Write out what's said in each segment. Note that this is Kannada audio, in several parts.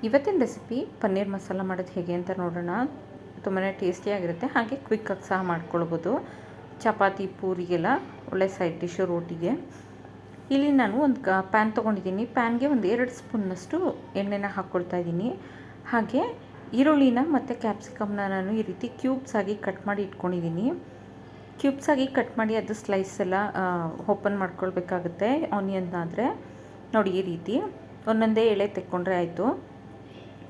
ಇವತ್ತಿನ ರೆಸಿಪಿ ಪನ್ನೀರ್ ಮಸಾಲ ಮಾಡೋದು ಹೇಗೆ ಅಂತ ನೋಡೋಣ. ತುಂಬಾ ಟೇಸ್ಟಿಯಾಗಿರುತ್ತೆ, ಹಾಗೆ ಕ್ವಿಕ್ಕಾಗಿ ಸಹ ಮಾಡ್ಕೊಳ್ಬೋದು. ಚಪಾತಿ ಪೂರಿಗೆಲ್ಲ ಒಳ್ಳೆ ಸೈಡ್ ಡಿಶ್ಶು ರೋಟಿಗೆ. ಇಲ್ಲಿ ನಾನು ಒಂದು ಪ್ಯಾನ್ ತೊಗೊಂಡಿದ್ದೀನಿ. ಪ್ಯಾನ್ಗೆ ಒಂದು 2 ಸ್ಪೂನ್ನಷ್ಟು ಎಣ್ಣೆನ ಹಾಕ್ಕೊಳ್ತಾ ಇದ್ದೀನಿ. ಹಾಗೆ ಈರುಳ್ಳಿನ ಮತ್ತು ಕ್ಯಾಪ್ಸಿಕಮ್ನ ನಾನು ಈ ರೀತಿ ಕ್ಯೂಬ್ಸ್ ಆಗಿ ಕಟ್ ಮಾಡಿ ಇಟ್ಕೊಂಡಿದ್ದೀನಿ. ಕ್ಯೂಬ್ಸ್ ಆಗಿ ಕಟ್ ಮಾಡಿ ಅದು ಸ್ಲೈಸ್ ಎಲ್ಲ ಓಪನ್ ಮಾಡ್ಕೊಳ್ಬೇಕಾಗುತ್ತೆ. ಆನಿಯನ್ ಆದರೆ ನೋಡಿ ಈ ರೀತಿ ಒಂದೊಂದೇ ಎಳೆ ತೆಕ್ಕೊಂಡ್ರೆ ಆಯಿತು.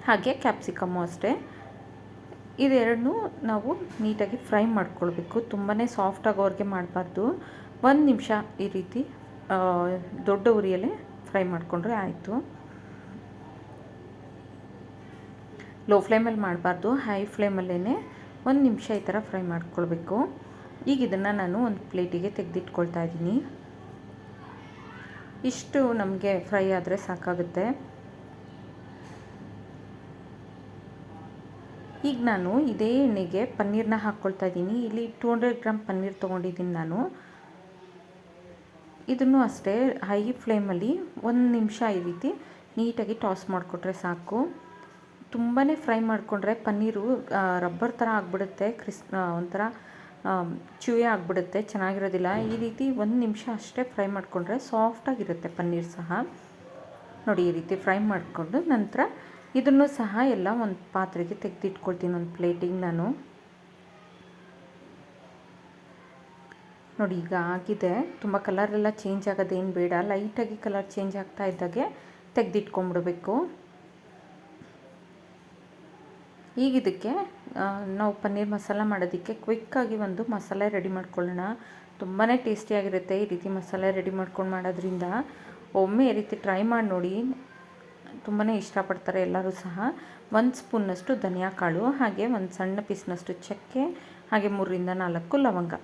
ಹಾಗೆ ಕ್ಯಾಪ್ಸಿಕಮ್ಮು ಅಷ್ಟೇ. ಇದೆರಡನ್ನೂ ನಾವು ನೀಟಾಗಿ ಫ್ರೈ ಮಾಡ್ಕೊಳ್ಬೇಕು. ತುಂಬಾ ಸಾಫ್ಟ್ ಆಗೋವರೆಗೆ ಮಾಡಬಾರ್ದು. 1 ನಿಮಿಷ ಈ ರೀತಿ ದೊಡ್ಡ ಉರಿಯಲ್ಲೇ ಫ್ರೈ ಮಾಡಿಕೊಂಡ್ರೆ ಆಯಿತು. ಲೋ ಫ್ಲೇಮಲ್ಲಿ ಮಾಡಬಾರ್ದು, ಹೈ ಫ್ಲೇಮಲ್ಲೇ 1 ನಿಮಿಷ ಈ ಥರ ಫ್ರೈ ಮಾಡ್ಕೊಳ್ಬೇಕು. ಈಗ ಇದನ್ನು ನಾನು ಒಂದು ಪ್ಲೇಟಿಗೆ ತೆಗೆದಿಟ್ಕೊಳ್ತಾ ಇದ್ದೀನಿ. ಇಷ್ಟು ನಮಗೆ ಫ್ರೈ ಆದರೆ ಸಾಕಾಗುತ್ತೆ. ಈಗ ನಾನು ಇದೇ ಎಣ್ಣೆಗೆ ಪನ್ನೀರನ್ನ ಹಾಕ್ಕೊಳ್ತಾ ಇದ್ದೀನಿ. ಇಲ್ಲಿ 200 ಗ್ರಾಮ್ ಪನ್ನೀರ್ ತೊಗೊಂಡಿದ್ದೀನಿ ನಾನು. ಇದನ್ನು ಅಷ್ಟೇ ಹೈ ಫ್ಲೇಮಲ್ಲಿ 1 ನಿಮಿಷ ಈ ರೀತಿ ನೀಟಾಗಿ ಟಾಸ್ ಮಾಡಿಕೊಟ್ರೆ ಸಾಕು. ತುಂಬಾ ಫ್ರೈ ಮಾಡಿಕೊಂಡ್ರೆ ಪನ್ನೀರು ರಬ್ಬರ್ ಥರ ಆಗಿಬಿಡುತ್ತೆ, ಒಂಥರ ಚೂಯೆ ಆಗಿಬಿಡುತ್ತೆ, ಚೆನ್ನಾಗಿರೋದಿಲ್ಲ. ಈ ರೀತಿ 1 ನಿಮಿಷ ಅಷ್ಟೇ ಫ್ರೈ ಮಾಡಿಕೊಂಡ್ರೆ ಸಾಫ್ಟಾಗಿರುತ್ತೆ ಪನ್ನೀರ್ ಸಹ. ನೋಡಿ ಈ ರೀತಿ ಫ್ರೈ ಮಾಡಿಕೊಂಡು ನಂತರ ಇದನ್ನು ಸಹ ಎಲ್ಲ ಒಂದು ಪಾತ್ರೆಗೆ ತೆಗೆದಿಟ್ಕೊಳ್ತೀನಿ, ಒಂದು ಪ್ಲೇಟಿಗೆ ನಾನು. ನೋಡಿ ಈಗ ಆಗಿದೆ. ತುಂಬ ಕಲರೆಲ್ಲ ಚೇಂಜ್ ಆಗೋದೇನು ಬೇಡ, ಲೈಟಾಗಿ ಕಲರ್ ಚೇಂಜ್ ಆಗ್ತಾ ಇದ್ದಾಗೆ ತೆಗೆದಿಟ್ಕೊಂಡ್ಬಿಡ್ಬೇಕು. ಈಗ ಇದಕ್ಕೆ ನಾವು ಪನ್ನೀರ್ ಮಸಾಲ ಮಾಡೋದಕ್ಕೆ ಕ್ವಿಕ್ಕಾಗಿ ಒಂದು ಮಸಾಲೆ ರೆಡಿ ಮಾಡ್ಕೊಳ್ಳೋಣ. ತುಂಬಾ ಟೇಸ್ಟಿಯಾಗಿರುತ್ತೆ ಈ ರೀತಿ ಮಸಾಲೆ ರೆಡಿ ಮಾಡ್ಕೊಂಡು ಮಾಡೋದ್ರಿಂದ. ಒಮ್ಮೆ ಈ ರೀತಿ ಟ್ರೈ ಮಾಡಿ ನೋಡಿ, ತುಂಬಾ ಇಷ್ಟಪಡ್ತಾರೆ ಎಲ್ಲರೂ ಸಹ. 1 ಸ್ಪೂನ್ನಷ್ಟು ಧನಿಯಾ ಕಾಳು, ಹಾಗೆ ಒಂದು ಸಣ್ಣ ಪೀಸ್ನಷ್ಟು ಚಕ್ಕೆ, ಹಾಗೆ 3ರಿಂದ 4 ಲವಂಗ,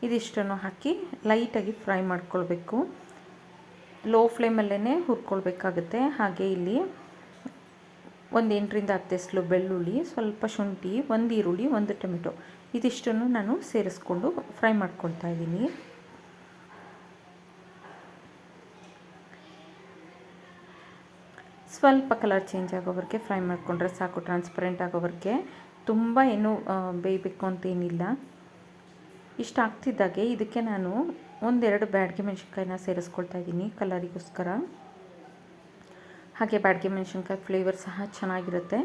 ಇದಿಷ್ಟನ್ನು ಹಾಕಿ ಲೈಟಾಗಿ ಫ್ರೈ ಮಾಡ್ಕೊಳ್ಬೇಕು. ಲೋ ಫ್ಲೇಮಲ್ಲೇ ಹುರ್ಕೊಳ್ಬೇಕಾಗುತ್ತೆ. ಹಾಗೆ ಇಲ್ಲಿ ಒಂದು 8ರಿಂದ 10 ಎಸಳು ಬೆಳ್ಳುಳ್ಳಿ, ಸ್ವಲ್ಪ ಶುಂಠಿ, 1 ಈರುಳ್ಳಿ, 1 ಟೊಮೆಟೊ, ಇದಿಷ್ಟನ್ನು ನಾನು ಸೇರಿಸ್ಕೊಂಡು ಫ್ರೈ ಮಾಡ್ಕೊಳ್ತಾ ಇದ್ದೀನಿ. ಸ್ವಲ್ಪ ಕಲರ್ ಚೇಂಜ್ ಆಗೋವರೆಗೆ ಫ್ರೈ ಮಾಡಿಕೊಂಡ್ರೆ ಸಾಕು, ಟ್ರಾನ್ಸ್ಪರೆಂಟ್ ಆಗೋವರೆಗೆ. ತುಂಬ ಏನು ಬೇಯಬೇಕು ಅಂತೇನಿಲ್ಲ. ಇಷ್ಟು ಆಗ್ತಿದ್ದಾಗೆ ಇದಕ್ಕೆ ನಾನು 1-2 ಬ್ಯಾಡಗಿ ಮೆಣಸಿನ್ಕಾಯಿನ ಸೇರಿಸ್ಕೊಳ್ತಾ ಇದ್ದೀನಿ ಕಲರಿಗೋಸ್ಕರ. ಹಾಗೆ ಬ್ಯಾಡಗಿ ಮೆಣಸಿನ್ಕಾಯಿ ಫ್ಲೇವರ್ ಸಹ ಚೆನ್ನಾಗಿರುತ್ತೆ.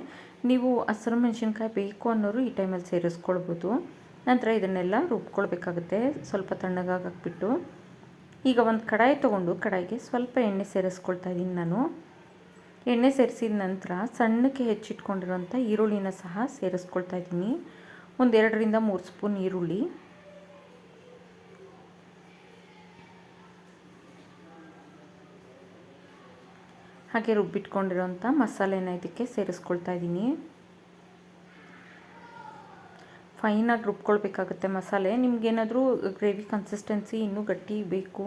ನೀವು ಹಸಿರು ಮೆಣಸಿನ್ಕಾಯಿ ಬೇಕು ಅನ್ನೋರು ಈ ಟೈಮಲ್ಲಿ ಸೇರಿಸ್ಕೊಳ್ಬೋದು. ನಂತರ ಇದನ್ನೆಲ್ಲ ರುಬ್ಕೊಳ್ಬೇಕಾಗುತ್ತೆ ಸ್ವಲ್ಪ ತಣ್ಣಗಾಗಿಬಿಟ್ಟು. ಈಗ ಒಂದು ಕಡಾಯಿ ತೊಗೊಂಡು ಕಡಾಯಿಗೆ ಸ್ವಲ್ಪ ಎಣ್ಣೆ ಸೇರಿಸ್ಕೊಳ್ತಾ ಇದ್ದೀನಿ ನಾನು. ಎಣ್ಣೆ ಸೇರಿಸಿದ ನಂತರ ಸಣ್ಣಕ್ಕೆ ಹೆಚ್ಚಿಟ್ಕೊಂಡಿರೋಂಥ ಈರುಳ್ಳಿನ ಸಹ ಸೇರಿಸ್ಕೊಳ್ತಾ ಇದ್ದೀನಿ. ಒಂದು 2ರಿಂದ 3 ಸ್ಪೂನ್ ಈರುಳ್ಳಿ. ಹಾಗೆ ರುಬ್ಬಿಟ್ಕೊಂಡಿರೋಂಥ ಮಸಾಲೆನ ಇದಕ್ಕೆ ಸೇರಿಸ್ಕೊಳ್ತಾ ಇದ್ದೀನಿ. ಫೈನಾಗಿ ರುಬ್ಕೊಳ್ಬೇಕಾಗುತ್ತೆ ಮಸಾಲೆ. ನಿಮಗೇನಾದರೂ ಗ್ರೇವಿ ಕನ್ಸಿಸ್ಟೆನ್ಸಿ ಇನ್ನೂ ಗಟ್ಟಿ ಬೇಕು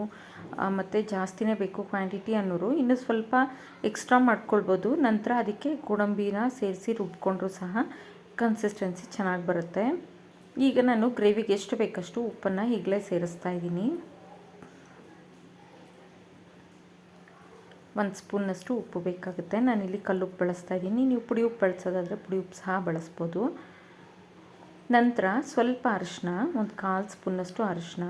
ಮತ್ತು ಜಾಸ್ತಿನೇ ಬೇಕು ಕ್ವಾಂಟಿಟಿ ಅನ್ನೋರು ಇನ್ನೂ ಸ್ವಲ್ಪ ಎಕ್ಸ್ಟ್ರಾ ಮಾಡ್ಕೊಳ್ಬೋದು. ನಂತರ ಅದಕ್ಕೆ ಗೋಡಂಬಿನ ಸೇರಿಸಿ ರುಬ್ಕೊಂಡ್ರೂ ಸಹ ಕನ್ಸಿಸ್ಟೆನ್ಸಿ ಚೆನ್ನಾಗಿ ಬರುತ್ತೆ. ಈಗ ನಾನು ಗ್ರೇವಿಗೆ ಎಷ್ಟು ಬೇಕಷ್ಟು ಉಪ್ಪನ್ನು ಈಗಲೇ ಸೇರಿಸ್ತಾ ಇದ್ದೀನಿ. 1 ಸ್ಪೂನ್ನಷ್ಟು ಉಪ್ಪು ಬೇಕಾಗುತ್ತೆ. ನಾನಿಲ್ಲಿ ಕಲ್ಲುಪ್ಪು ಬಳಸ್ತಾ ಇದ್ದೀನಿ. ನೀವು ಪುಡಿ ಉಪ್ಪು ಬಳಸೋದಾದರೆ ಪುಡಿ ಉಪ್ಪು ಸಹ ಬಳಸ್ಬೋದು. ನಂತರ ಸ್ವಲ್ಪ ಅರಿಶಿನ, ಒಂದು 1/4 ಸ್ಪೂನ್ನಷ್ಟು ಅರಿಶಿನ.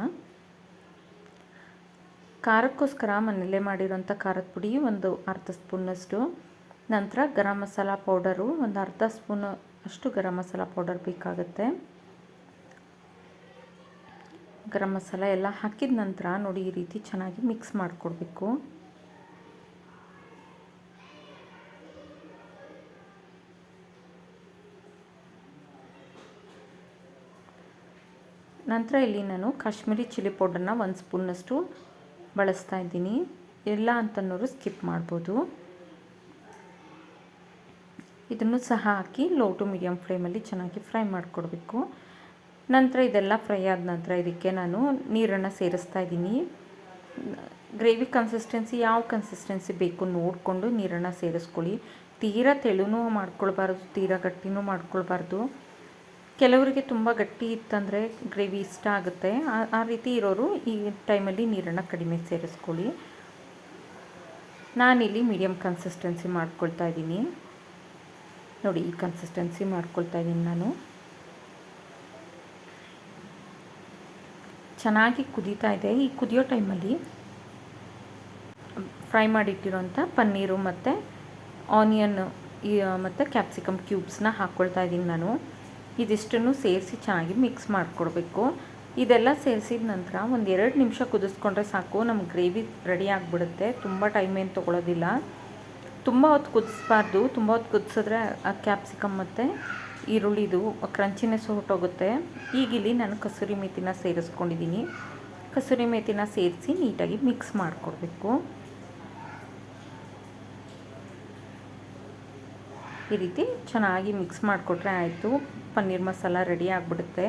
ಖಾರಕ್ಕೋಸ್ಕರ ಮನೆಯಲ್ಲೇ ಮಾಡಿರೋಂಥ ಖಾರದ ಪುಡಿ ಒಂದು 1/2 ಸ್ಪೂನ್ನಷ್ಟು. ನಂತರ ಗರಂ ಮಸಾಲ ಪೌಡರು ಒಂದು 1/2 ಸ್ಪೂನು ಅಷ್ಟು ಗರಂ ಮಸಾಲ ಪೌಡರ್ ಬೇಕಾಗುತ್ತೆ. ಗರಂ ಮಸಾಲ ಎಲ್ಲ ಹಾಕಿದ ನಂತರ ನೋಡಿ ಈ ರೀತಿ ಚೆನ್ನಾಗಿ ಮಿಕ್ಸ್ ಮಾಡಿಕೊಡ್ಬೇಕು. ನಂತರ ಇಲ್ಲಿ ನಾನು ಕಾಶ್ಮೀರಿ ಚಿಲ್ಲಿ ಪೌಡರ್ನ 1 ಸ್ಪೂನ್ನಷ್ಟು ಬಳಸ್ತಾ ಇದ್ದೀನಿ. ಇಲ್ಲ ಅಂತನ್ನೋರು ಸ್ಕಿಪ್ ಮಾಡ್ಬೋದು. ಇದನ್ನು ಸಹ ಹಾಕಿ ಲೋ ಟು ಮೀಡಿಯಮ್ ಫ್ಲೇಮಲ್ಲಿ ಚೆನ್ನಾಗಿ ಫ್ರೈ ಮಾಡಿಕೊಡ್ಬೇಕು. ನಂತರ ಇದೆಲ್ಲ ಫ್ರೈ ಆದ ನಂತರ ಇದಕ್ಕೆ ನಾನು ನೀರನ್ನು ಸೇರಿಸ್ತಾ ಇದ್ದೀನಿ. ಗ್ರೇವಿ ಕನ್ಸಿಸ್ಟೆನ್ಸಿ ಯಾವ ಕನ್ಸಿಸ್ಟೆನ್ಸಿ ಬೇಕು ನೋಡಿಕೊಂಡು ನೀರನ್ನು ಸೇರಿಸ್ಕೊಳ್ಳಿ. ತೀರಾ ತೆಳುನೂ ಮಾಡ್ಕೊಳ್ಬಾರ್ದು, ತೀರಾ ಗಟ್ಟಿನೂ ಮಾಡ್ಕೊಳ್ಬಾರ್ದು. ಕೆಲವರಿಗೆ ತುಂಬ ಗಟ್ಟಿ ಇತ್ತಂದರೆ ಗ್ರೇವಿ ಇಷ್ಟ ಆಗುತ್ತೆ. ಆ ರೀತಿ ಇರೋರು ಈ ಟೈಮಲ್ಲಿ ನೀರನ್ನು ಕಡಿಮೆ ಸೇರಿಸ್ಕೊಳ್ಳಿ. ನಾನಿಲ್ಲಿ ಮೀಡಿಯಮ್ ಕನ್ಸಿಸ್ಟೆನ್ಸಿ ಮಾಡ್ಕೊಳ್ತಾ ಇದ್ದೀನಿ. ನೋಡಿ ಈ ಕನ್ಸಿಸ್ಟೆನ್ಸಿ ಮಾಡ್ಕೊಳ್ತಾ ಇದ್ದೀನಿ ನಾನು. ಚೆನ್ನಾಗಿ ಕುದೀತಾ ಇದೆ. ಈ ಕುದಿಯೋ ಟೈಮಲ್ಲಿ ಫ್ರೈ ಮಾಡಿಟ್ಟಿರೋಂಥ ಪನ್ನೀರು ಮತ್ತು ಆನಿಯನ್ ಮತ್ತು ಕ್ಯಾಪ್ಸಿಕಮ್ ಕ್ಯೂಬ್ಸ್ನ ಹಾಕ್ಕೊಳ್ತಾ ಇದ್ದೀನಿ ನಾನು. ಇದಿಷ್ಟನ್ನು ಸೇರಿಸಿ ಚೆನ್ನಾಗಿ ಮಿಕ್ಸ್ ಮಾಡಿಕೊಡ್ಬೇಕು. ಇದೆಲ್ಲ ಸೇರಿಸಿದ ನಂತರ ಒಂದು 2 ನಿಮಿಷ ಕುದಿಸ್ಕೊಂಡ್ರೆ ಸಾಕು, ನಮ್ಮ ಗ್ರೇವಿ ರೆಡಿ ಆಗಿಬಿಡುತ್ತೆ. ತುಂಬ ಟೈಮ್ ಏನು ತೊಗೊಳೋದಿಲ್ಲ. ತುಂಬ ಹೊತ್ತು ಕುದಿಸ್ಬಾರ್ದು. ತುಂಬ ಹೊತ್ತು ಕುದಿಸಿದ್ರೆ ಆ ಕ್ಯಾಪ್ಸಿಕಮ್ ಮತ್ತು ಈರುಳ್ಳಿದು ಕ್ರಂಚಿನೆಸ್ ಹೊರಟೋಗುತ್ತೆ. ಈಗಿಲ್ಲಿ ನಾನು ಕಸೂರಿ ಮೇಥಿನ ಸೇರಿಸ್ಕೊಂಡಿದ್ದೀನಿ. ಕಸೂರಿ ಮೇಥಿನ ಸೇರಿಸಿ ನೀಟಾಗಿ ಮಿಕ್ಸ್ ಮಾಡಿಕೊಡ್ಬೇಕು. ಈ ರೀತಿ ಚೆನ್ನಾಗಿ ಮಿಕ್ಸ್ ಮಾಡಿಕೊಟ್ರೆ ಆಯಿತು, ಪನ್ನೀರ್ ಮಸಾಲ ರೆಡಿ ಆಗಿಬಿಡುತ್ತೆ.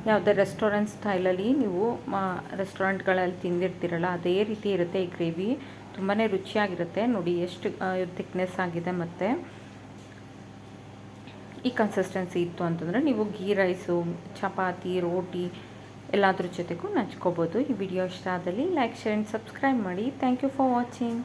ಯಾವುದೇ ರೆಸ್ಟೋರೆಂಟ್ ಸ್ಟೈಲಲ್ಲಿ ನೀವು ರೆಸ್ಟೋರೆಂಟ್ಗಳಲ್ಲಿ ತಿಂದಿರ್ತೀರಲ್ಲ ಅದೇ ರೀತಿ ಇರುತ್ತೆ ಈ ಗ್ರೇವಿ. ತುಂಬಾ ರುಚಿಯಾಗಿರುತ್ತೆ. ನೋಡಿ ಎಷ್ಟು ಥಿಕ್ನೆಸ್ ಆಗಿದೆ. ಮತ್ತು ಈ ಕನ್ಸಿಸ್ಟೆನ್ಸಿ ಇತ್ತು ಅಂತಂದರೆ ನೀವು ಗೀ ರೈಸು, ಚಪಾತಿ, ರೋಟಿ ಎಲ್ಲದ್ರ ಜೊತೆಗೂ ನಂಚ್ಕೋಬೋದು. ಈ ವಿಡಿಯೋ ಇಷ್ಟ ಆದಲ್ಲಿ ಲೈಕ್, ಶೇರ್ ಆ್ಯಂಡ್ ಸಬ್ಸ್ಕ್ರೈಬ್ ಮಾಡಿ. Thank you for watching.